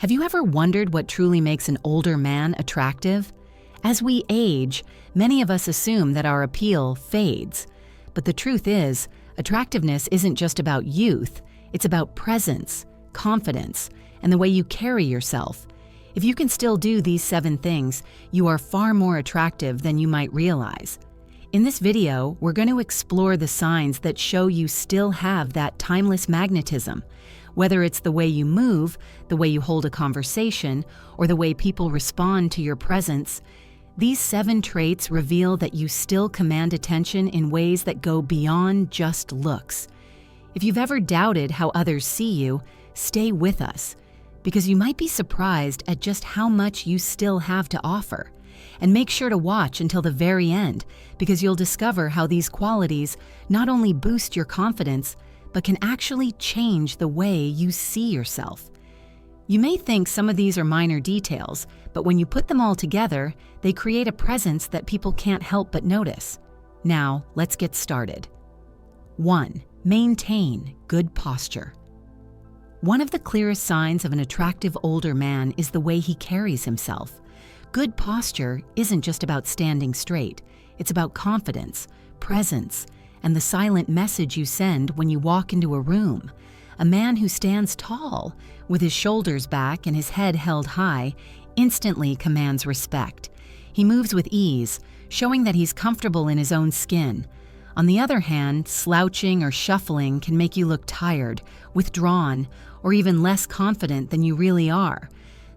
Have you ever wondered what truly makes an older man attractive? As we age, many of us assume that our appeal fades. But the truth is, attractiveness isn't just about youth, it's about presence, confidence, and the way you carry yourself. If you can still do these 7 things, you are far more attractive than you might realize. In this video, we're going to explore the signs that show you still have that timeless magnetism. Whether it's the way you move, the way you hold a conversation, or the way people respond to your presence, these 7 traits reveal that you still command attention in ways that go beyond just looks. If you've ever doubted how others see you, stay with us, because you might be surprised at just how much you still have to offer. And make sure to watch until the very end, because you'll discover how these qualities not only boost your confidence, but can actually change the way you see yourself. You may think some of these are minor details, but when you put them all together, they create a presence that people can't help but notice. Now, let's get started. 1. Maintain good posture. One of the clearest signs of an attractive older man is the way he carries himself. Good posture isn't just about standing straight. It's about confidence, presence, and the silent message you send when you walk into a room. A man who stands tall, with his shoulders back and his head held high, instantly commands respect. He moves with ease, showing that he's comfortable in his own skin. On the other hand, slouching or shuffling can make you look tired, withdrawn, or even less confident than you really are.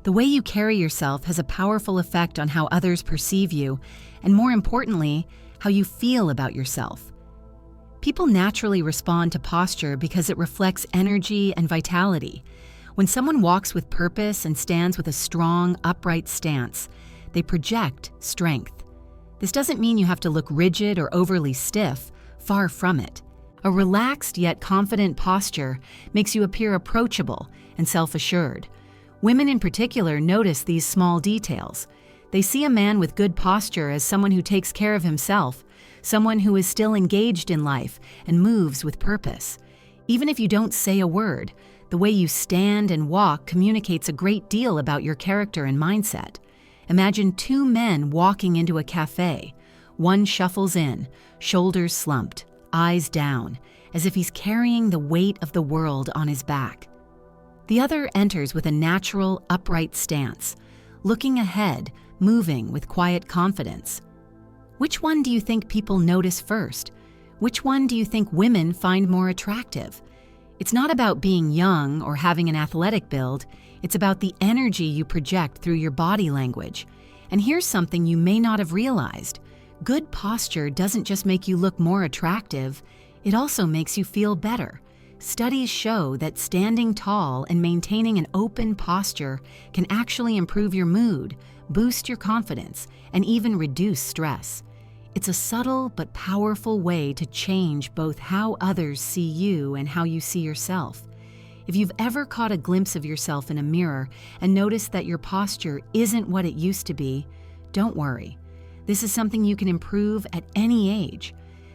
The way you carry yourself has a powerful effect on how others perceive you, and more importantly, how you feel about yourself. People naturally respond to posture because it reflects energy and vitality. When someone walks with purpose and stands with a strong, upright stance, they project strength. This doesn't mean you have to look rigid or overly stiff, far from it. A relaxed yet confident posture makes you appear approachable and self-assured. Women in particular notice these small details. They see a man with good posture as someone who takes care of himself, someone who is still engaged in life and moves with purpose. Even if you don't say a word, the way you stand and walk communicates a great deal about your character and mindset. Imagine 2 men walking into a cafe. One shuffles in, shoulders slumped, eyes down, as if he's carrying the weight of the world on his back. The other enters with a natural, upright stance, looking ahead, moving with quiet confidence. Which one do you think people notice first? Which one do you think women find more attractive? It's not about being young or having an athletic build. It's about the energy you project through your body language. And here's something you may not have realized. Good posture doesn't just make you look more attractive, it also makes you feel better. Studies show that standing tall and maintaining an open posture can actually improve your mood, boost your confidence, and even reduce stress. It's a subtle but powerful way to change both how others see you and how you see yourself. If you've ever caught a glimpse of yourself in a mirror and noticed that your posture isn't what it used to be, don't worry. This is something you can improve at any age.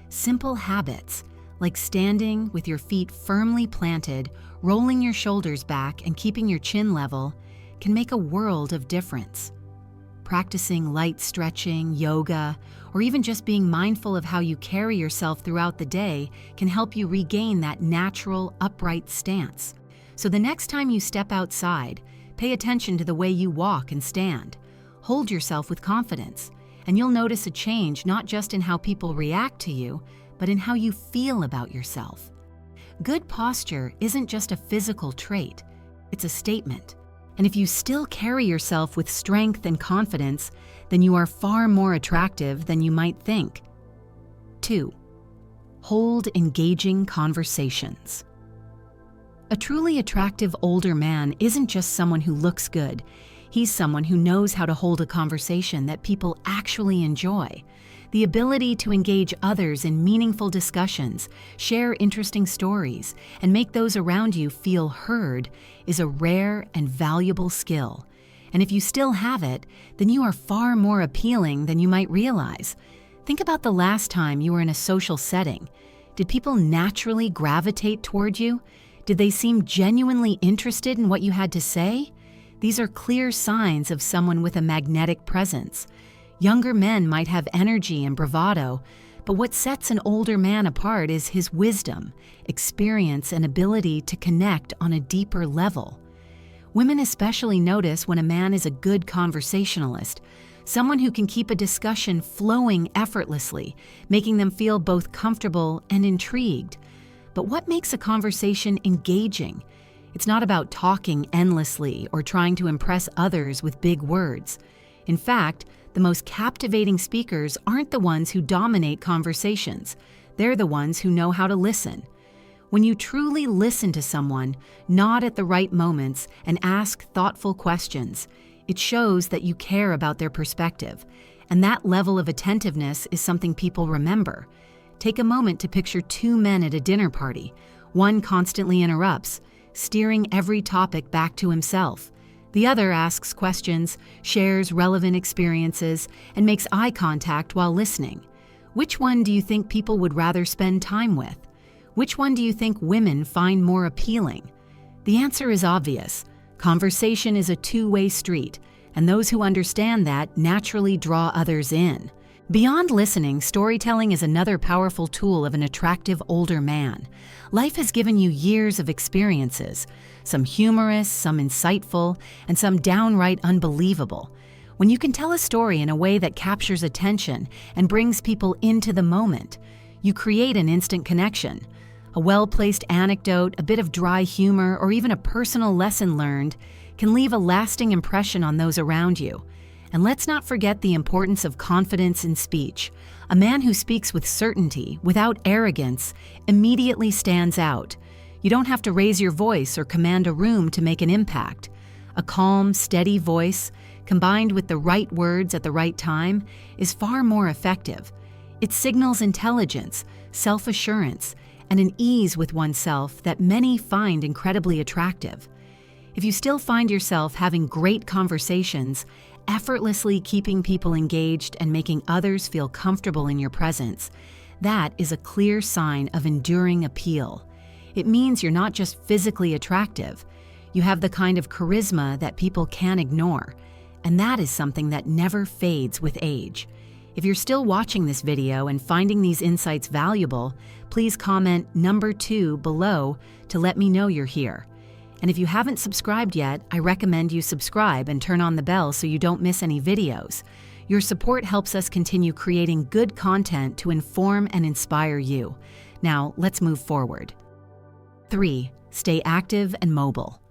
Simple habits, like standing with your feet firmly planted, rolling your shoulders back, and keeping your chin level, can make a world of difference. Practicing light stretching, yoga, or even just being mindful of how you carry yourself throughout the day can help you regain that natural, upright stance. So the next time you step outside, pay attention to the way you walk and stand. Hold yourself with confidence, and you'll notice a change not just in how people react to you, but in how you feel about yourself. Good posture isn't just a physical trait, it's a statement. And if you still carry yourself with strength and confidence, then you are far more attractive than you might think. 2. Hold engaging conversations. A truly attractive older man isn't just someone who looks good. He's someone who knows how to hold a conversation that people actually enjoy. The ability to engage others in meaningful discussions, share interesting stories, and make those around you feel heard is a rare and valuable skill. And if you still have it, then you are far more appealing than you might realize. Think about the last time you were in a social setting. Did people naturally gravitate toward you? Did they seem genuinely interested in what you had to say? These are clear signs of someone with a magnetic presence. Younger men might have energy and bravado, but what sets an older man apart is his wisdom, experience, and ability to connect on a deeper level. Women especially notice when a man is a good conversationalist, someone who can keep a discussion flowing effortlessly, making them feel both comfortable and intrigued. But what makes a conversation engaging? It's not about talking endlessly or trying to impress others with big words. In fact, the most captivating speakers aren't the ones who dominate conversations. They're the ones who know how to listen. When you truly listen to someone, nod at the right moments, and ask thoughtful questions, it shows that you care about their perspective. And that level of attentiveness is something people remember. Take a moment to picture two men at a dinner party. One constantly interrupts, steering every topic back to himself. The other asks questions, shares relevant experiences, and makes eye contact while listening. Which one do you think people would rather spend time with? Which one do you think women find more appealing? The answer is obvious. Conversation is a two-way street, and those who understand that naturally draw others in. Beyond listening, storytelling is another powerful tool of an attractive older man. Life has given you years of experiences, some humorous, some insightful, and some downright unbelievable. When you can tell a story in a way that captures attention and brings people into the moment, you create an instant connection. A well-placed anecdote, a bit of dry humor, or even a personal lesson learned can leave a lasting impression on those around you. And let's not forget the importance of confidence in speech. A man who speaks with certainty, without arrogance, immediately stands out. You don't have to raise your voice or command a room to make an impact. A calm, steady voice, combined with the right words at the right time, is far more effective. It signals intelligence, self-assurance, and an ease with oneself that many find incredibly attractive. If you still find yourself having great conversations, effortlessly keeping people engaged and making others feel comfortable in your presence, that is a clear sign of enduring appeal. It means you're not just physically attractive, you have the kind of charisma that people can't ignore, and that is something that never fades with age. If you're still watching this video and finding these insights valuable, please comment number 2 below to let me know you're here. And if you haven't subscribed yet, I recommend you subscribe and turn on the bell so you don't miss any videos. Your support helps us continue creating good content to inform and inspire you. Now, let's move forward. 3. Stay active and mobile.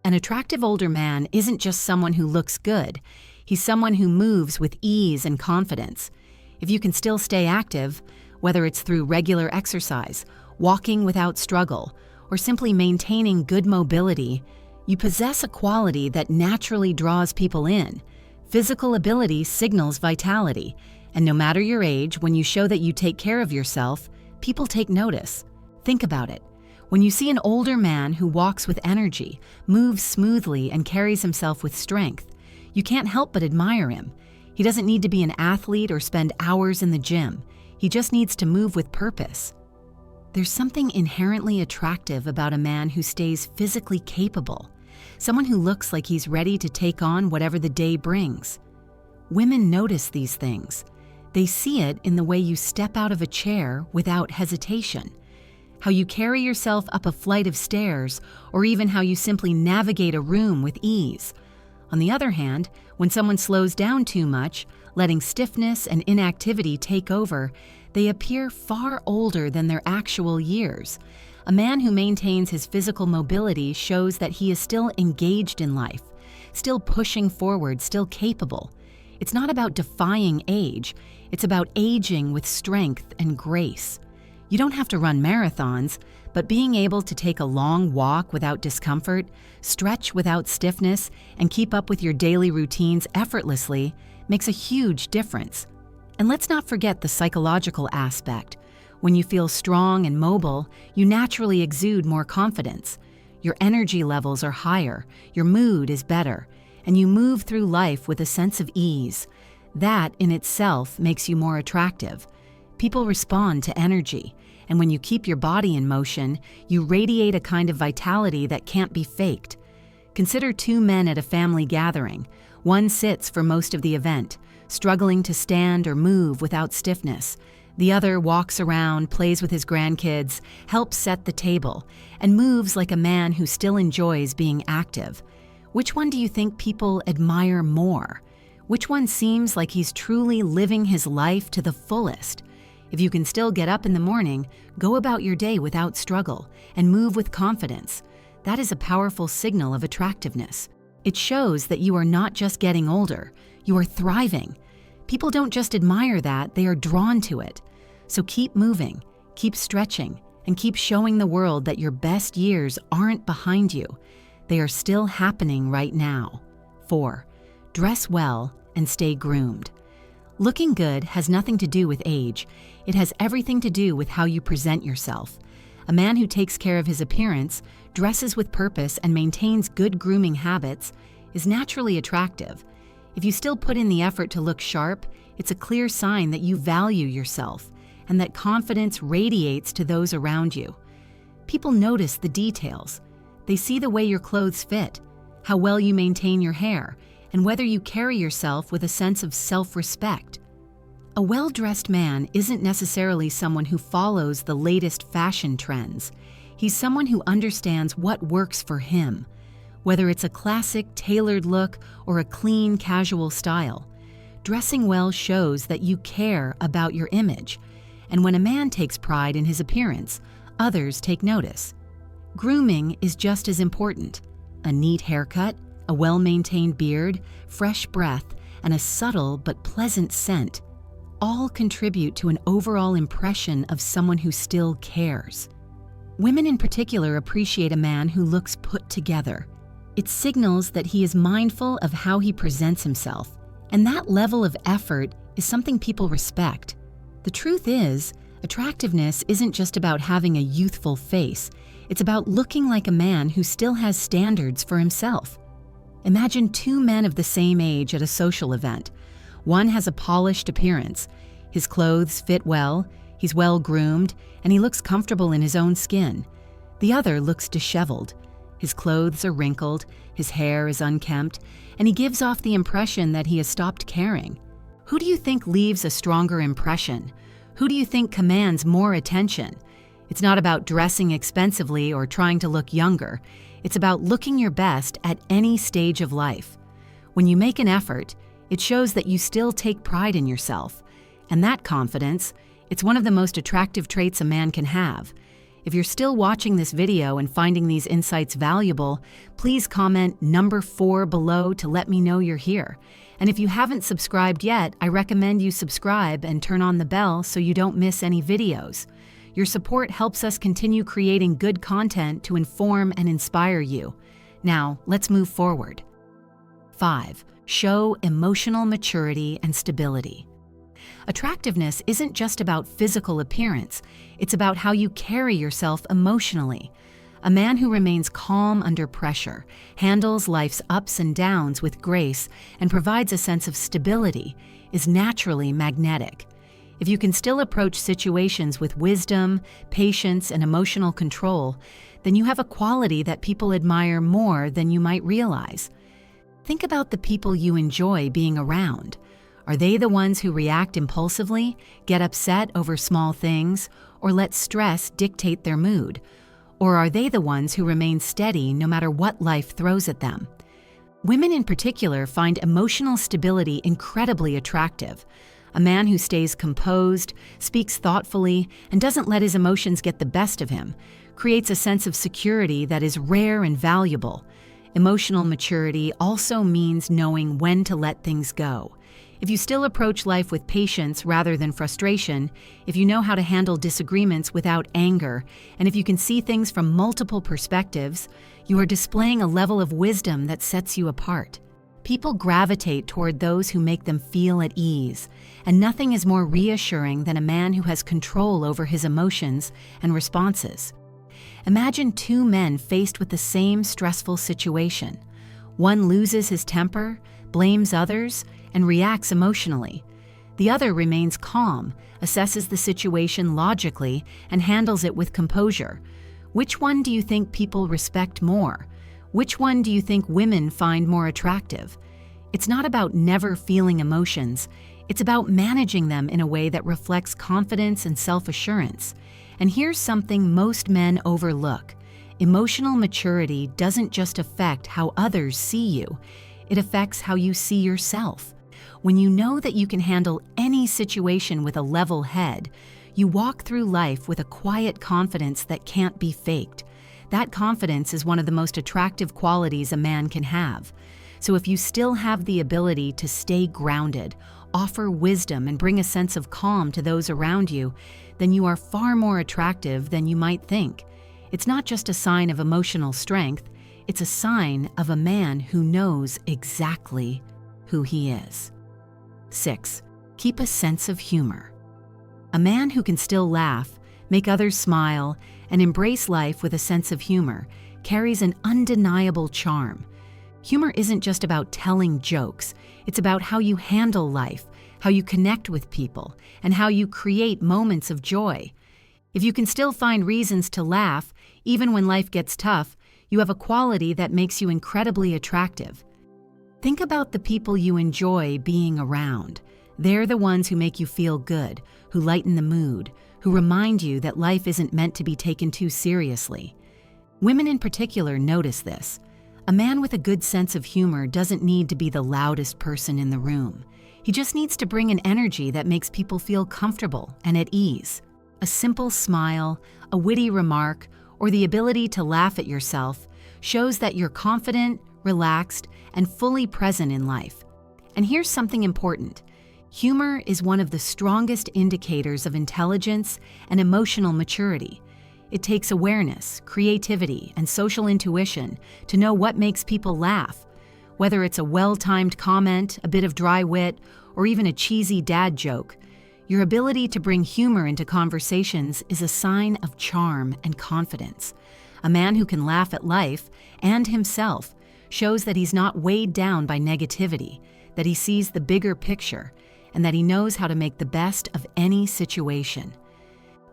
An attractive older man isn't just someone who looks good. He's someone who moves with ease and confidence. If you can still stay active, whether it's through regular exercise, walking without struggle, or simply maintaining good mobility, you possess a quality that naturally draws people in. Physical ability signals vitality, and no matter your age, when you show that you take care of yourself, people take notice. Think about it. When you see an older man who walks with energy, moves smoothly, and carries himself with strength, you can't help but admire him. He doesn't need to be an athlete or spend hours in the gym. He just needs to move with purpose. There's something inherently attractive about a man who stays physically capable, someone who looks like he's ready to take on whatever the day brings. Women notice these things. They see it in the way you step out of a chair without hesitation, how you carry yourself up a flight of stairs, or even how you simply navigate a room with ease. On the other hand, when someone slows down too much, letting stiffness and inactivity take over, they appear far older than their actual years. A man who maintains his physical mobility shows that he is still engaged in life, still pushing forward, still capable. It's not about defying age, it's about aging with strength and grace. You don't have to run marathons, but being able to take a long walk without discomfort, stretch without stiffness, and keep up with your daily routines effortlessly makes a huge difference. And let's not forget the psychological aspect. When you feel strong and mobile, you naturally exude more confidence. Your energy levels are higher, your mood is better, and you move through life with a sense of ease. That in itself makes you more attractive. People respond to energy, and when you keep your body in motion, you radiate a kind of vitality that can't be faked. Consider two men at a family gathering. One sits for most of the event, struggling to stand or move without stiffness. The other walks around, plays with his grandkids, helps set the table, and moves like a man who still enjoys being active. Which one do you think people admire more? Which one seems like he's truly living his life to the fullest? If you can still get up in the morning, go about your day without struggle, and move with confidence, that is a powerful signal of attractiveness. It shows that you are not just getting older, you are thriving. People don't just admire that, they are drawn to it. So keep moving, keep stretching, and keep showing the world that your best years aren't behind you. They are still happening right now. 4. Dress well and stay groomed. Looking good has nothing to do with age. It has everything to do with how you present yourself. A man who takes care of his appearance, dresses with purpose, and maintains good grooming habits is naturally attractive. If you still put in the effort to look sharp, it's a clear sign that you value yourself and that confidence radiates to those around you. People notice the details. They see the way your clothes fit, how well you maintain your hair, and whether you carry yourself with a sense of self-respect. A well-dressed man isn't necessarily someone who follows the latest fashion trends. He's someone who understands what works for him, whether it's a classic, tailored look or a clean, casual style. Dressing well shows that you care about your image, and when a man takes pride in his appearance, others take notice. Grooming is just as important. A neat haircut, a well-maintained beard, fresh breath, and a subtle but pleasant scent all contribute to an overall impression of someone who still cares. Women in particular appreciate a man who looks put together. It signals that he is mindful of how he presents himself, and that level of effort is something people respect. The truth is, attractiveness isn't just about having a youthful face. It's about looking like a man who still has standards for himself. Imagine two men of the same age at a social event. One has a polished appearance. His clothes fit well, he's well groomed, and he looks comfortable in his own skin. The other looks disheveled. His clothes are wrinkled, his hair is unkempt, and he gives off the impression that he has stopped caring. Who do you think leaves a stronger impression? Who do you think commands more attention? It's not about dressing expensively or trying to look younger. It's about looking your best at any stage of life. When you make an effort, it shows that you still take pride in yourself. And that confidence, it's one of the most attractive traits a man can have. If you're still watching this video and finding these insights valuable, please comment number 4 below to let me know you're here. And if you haven't subscribed yet, I recommend you subscribe and turn on the bell so you don't miss any videos. Your support helps us continue creating good content to inform and inspire you. Now, let's move forward. 5. Show emotional maturity and stability. Attractiveness isn't just about physical appearance, it's about how you carry yourself emotionally. A man who remains calm under pressure, handles life's ups and downs with grace, and provides a sense of stability is naturally magnetic. If you can still approach situations with wisdom, patience, and emotional control, then you have a quality that people admire more than you might realize. Think about the people you enjoy being around. Are they the ones who react impulsively, get upset over small things, or let stress dictate their mood? Or are they the ones who remain steady no matter what life throws at them? Women in particular find emotional stability incredibly attractive. A man who stays composed, speaks thoughtfully, and doesn't let his emotions get the best of him creates a sense of security that is rare and valuable. Emotional maturity also means knowing when to let things go. If you still approach life with patience rather than frustration, if you know how to handle disagreements without anger, and if you can see things from multiple perspectives, you are displaying a level of wisdom that sets you apart. People gravitate toward those who make them feel at ease, and nothing is more reassuring than a man who has control over his emotions and responses. Imagine two men faced with the same stressful situation. One loses his temper, blames others, and reacts emotionally. The other remains calm, assesses the situation logically, and handles it with composure. Which one do you think people respect more? Which one do you think women find more attractive? It's not about never feeling emotions. It's about managing them in a way that reflects confidence and self-assurance. And here's something most men overlook. Emotional maturity doesn't just affect how others see you. It affects how you see yourself. When you know that you can handle any situation with a level head, you walk through life with a quiet confidence that can't be faked. That confidence is one of the most attractive qualities a man can have. So if you still have the ability to stay grounded, offer wisdom, and bring a sense of calm to those around you, then you are far more attractive than you might think. It's not just a sign of emotional strength, it's a sign of a man who knows exactly who he is. 6. Keep a sense of humor. A man who can still laugh, make others smile, and embrace life with a sense of humor carries an undeniable charm. Humor isn't just about telling jokes, it's about how you handle life, how you connect with people, and how you create moments of joy. If you can still find reasons to laugh, even when life gets tough, you have a quality that makes you incredibly attractive. Think about the people you enjoy being around. They're the ones who make you feel good, who lighten the mood, who remind you that life isn't meant to be taken too seriously. Women in particular notice this. A man with a good sense of humor doesn't need to be the loudest person in the room. He just needs to bring an energy that makes people feel comfortable and at ease. A simple smile, a witty remark, or the ability to laugh at yourself shows that you're confident, relaxed, and fully present in life. And here's something important. Humor is one of the strongest indicators of intelligence and emotional maturity. It takes awareness, creativity, and social intuition to know what makes people laugh. Whether it's a well-timed comment, a bit of dry wit, or even a cheesy dad joke, your ability to bring humor into conversations is a sign of charm and confidence. A man who can laugh at life and himself shows that he's not weighed down by negativity, that he sees the bigger picture, and that he knows how to make the best of any situation.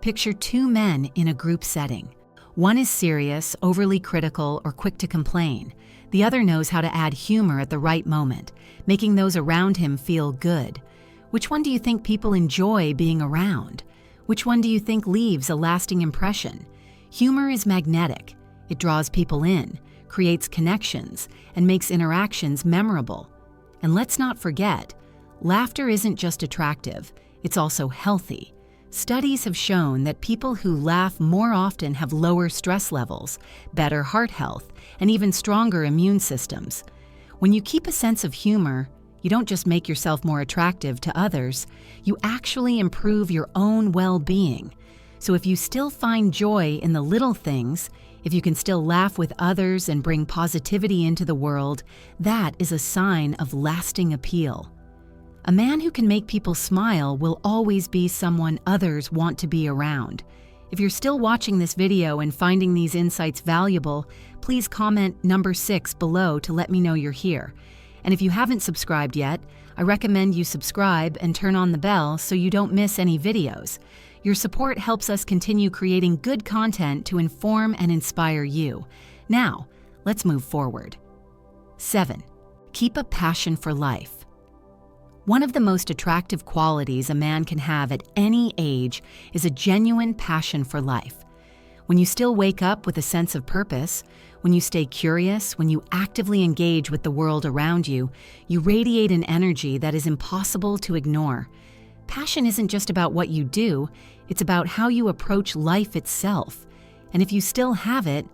Picture two men in a group setting. One is serious, overly critical, or quick to complain. The other knows how to add humor at the right moment, making those around him feel good. Which one do you think people enjoy being around? Which one do you think leaves a lasting impression? Humor is magnetic. It draws people in, creates connections, and makes interactions memorable. And let's not forget, laughter isn't just attractive, it's also healthy. Studies have shown that people who laugh more often have lower stress levels, better heart health, and even stronger immune systems. When you keep a sense of humor, you don't just make yourself more attractive to others, you actually improve your own well-being. So if you still find joy in the little things, if you can still laugh with others and bring positivity into the world, that is a sign of lasting appeal. A man who can make people smile will always be someone others want to be around. If you're still watching this video and finding these insights valuable, please comment number 6 below to let me know you're here. And if you haven't subscribed yet, I recommend you subscribe and turn on the bell so you don't miss any videos. Your support helps us continue creating good content to inform and inspire you. Now, let's move forward. 7. Keep a passion for life. One of the most attractive qualities a man can have at any age is a genuine passion for life. When you still wake up with a sense of purpose, when you stay curious, when you actively engage with the world around you, you radiate an energy that is impossible to ignore. Passion isn't just about what you do, it's about how you approach life itself. And if you still have it,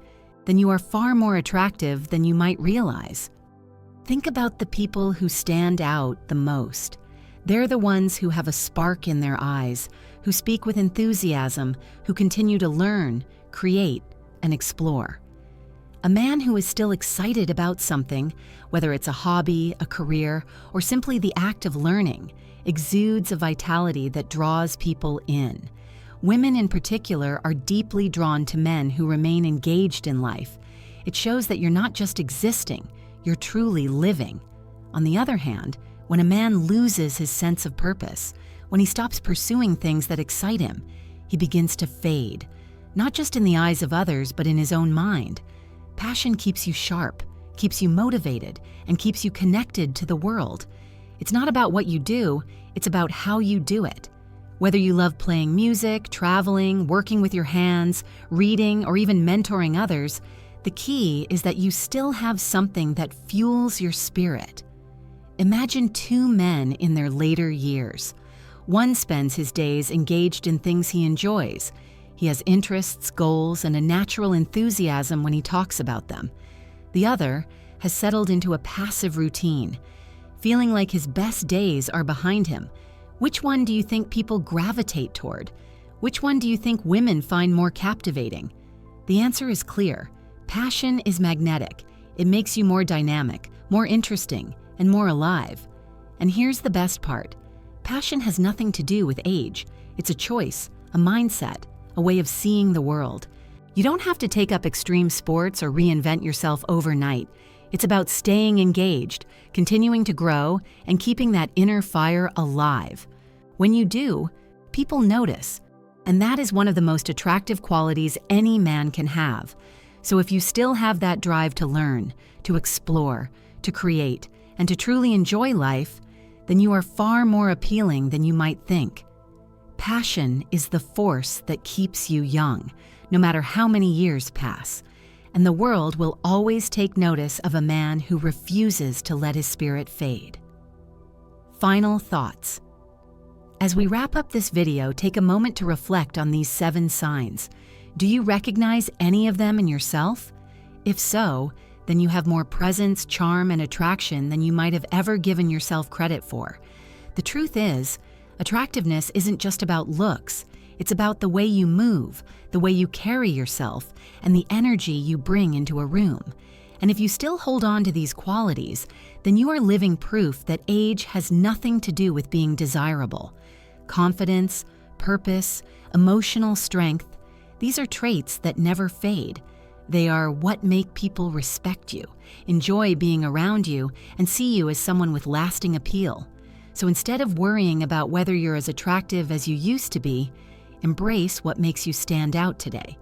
then you are far more attractive than you might realize. Think about the people who stand out the most. They're the ones who have a spark in their eyes, who speak with enthusiasm, who continue to learn, create, and explore. A man who is still excited about something, whether it's a hobby, a career, or simply the act of learning, exudes a vitality that draws people in. Women in particular are deeply drawn to men who remain engaged in life. It shows that you're not just existing, you're truly living. On the other hand, when a man loses his sense of purpose, when he stops pursuing things that excite him, he begins to fade, not just in the eyes of others, but in his own mind. Passion keeps you sharp, keeps you motivated, and keeps you connected to the world. It's not about what you do, it's about how you do it. Whether you love playing music, traveling, working with your hands, reading, or even mentoring others, the key is that you still have something that fuels your spirit. Imagine two men in their later years. One spends his days engaged in things he enjoys. He has interests, goals, and a natural enthusiasm when he talks about them. The other has settled into a passive routine, feeling like his best days are behind him. Which one do you think people gravitate toward? Which one do you think women find more captivating? The answer is clear. Passion is magnetic. It makes you more dynamic, more interesting, and more alive. And here's the best part. Passion has nothing to do with age. It's a choice, a mindset, a way of seeing the world. You don't have to take up extreme sports or reinvent yourself overnight. It's about staying engaged, continuing to grow, and keeping that inner fire alive. When you do, people notice, and that is one of the most attractive qualities any man can have. So if you still have that drive to learn, to explore, to create, and to truly enjoy life, then you are far more appealing than you might think. Passion is the force that keeps you young, no matter how many years pass. And the world will always take notice of a man who refuses to let his spirit fade. Final thoughts. As we wrap up this video, take a moment to reflect on these 7 signs. Do you recognize any of them in yourself? If so, then you have more presence, charm, and attraction than you might have ever given yourself credit for. The truth is, attractiveness isn't just about looks. It's about the way you move, the way you carry yourself, and the energy you bring into a room. And if you still hold on to these qualities, then you are living proof that age has nothing to do with being desirable. Confidence, purpose, emotional strength, these are traits that never fade. They are what make people respect you, enjoy being around you, and see you as someone with lasting appeal. So instead of worrying about whether you're as attractive as you used to be, embrace what makes you stand out today.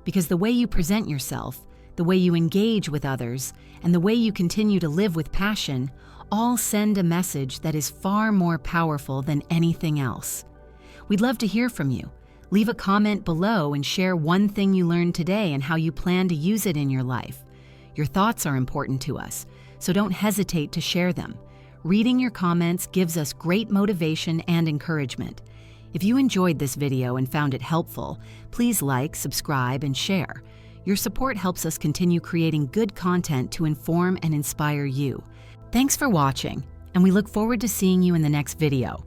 Because the way you present yourself, the way you engage with others, and the way you continue to live with passion all send a message that is far more powerful than anything else. We'd love to hear from you. Leave a comment below and share one thing you learned today and how you plan to use it in your life. Your thoughts are important to us, so don't hesitate to share them. Reading your comments gives us great motivation and encouragement. If you enjoyed this video and found it helpful, please like, subscribe, and share. Your support helps us continue creating good content to inform and inspire you. Thanks for watching, and we look forward to seeing you in the next video.